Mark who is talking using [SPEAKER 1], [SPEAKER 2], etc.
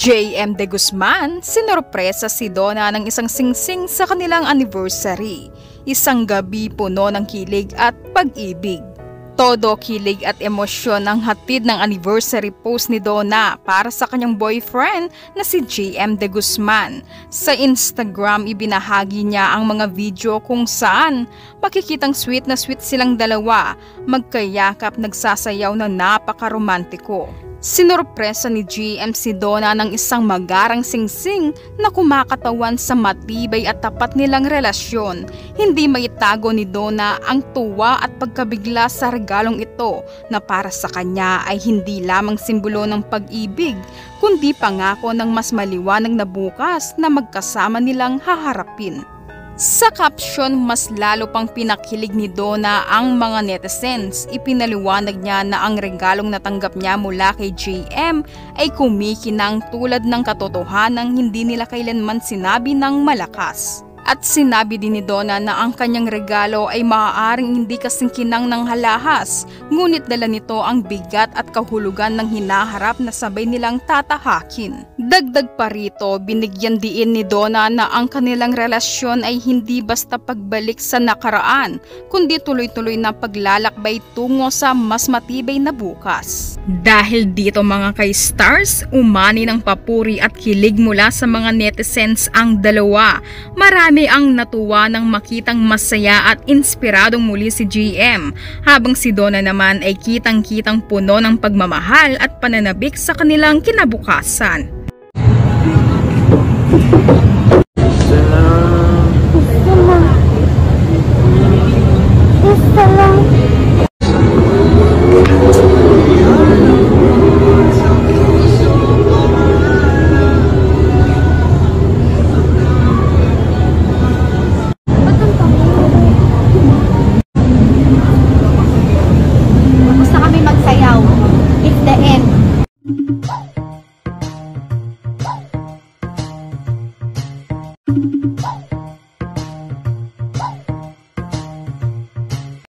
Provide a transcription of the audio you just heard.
[SPEAKER 1] JM De Guzman, sinorpresa si Donna ng isang singsing sa kanilang anniversary. Isang gabi puno ng kilig at pag-ibig. Todo kilig at emosyon ang hatid ng anniversary post ni Donna para sa kanyang boyfriend na si JM De Guzman. Sa Instagram, ibinahagi niya ang mga video kung saan makikitang sweet na sweet silang dalawa, magkayakap nagsasayaw na napaka-romantiko. Sinorpresa ni GM si Donna ng isang magarang singsing na kumakatawan sa matibay at tapat nilang relasyon. Hindi maitago ni Donna ang tuwa at pagkabigla sa regalong ito na para sa kanya ay hindi lamang simbolo ng pag-ibig, kundi pangako ng mas maliwanag na bukas na magkasama nilang haharapin. Sa caption, mas lalo pang pinakilig ni Donna ang mga netizens. Ipinaliwanag niya na ang regalong natanggap niya mula kay JM ay kumikinang tulad ng katotohanang hindi nila kailanman sinabi ng malakas. At sinabi din ni Donna na ang kanyang regalo ay maaaring hindi kasing kinang ng halahas, ngunit dala nito ang bigat at kahulugan ng hinaharap na sabay nilang tatahakin. Dagdag pa rito, binigyan diin ni Donna na ang kanilang relasyon ay hindi basta pagbalik sa nakaraan, kundi tuloy-tuloy na paglalakbay tungo sa mas matibay na bukas. Dahil dito mga ka-stars, umani ng papuri at kilig mula sa mga netizens ang dalawa. Marami ang natuwa nang makitang masaya at inspiradong muli si GM, habang si Donna naman ay kitang-kitang puno ng pagmamahal at pananabik sa kanilang kinabukasan.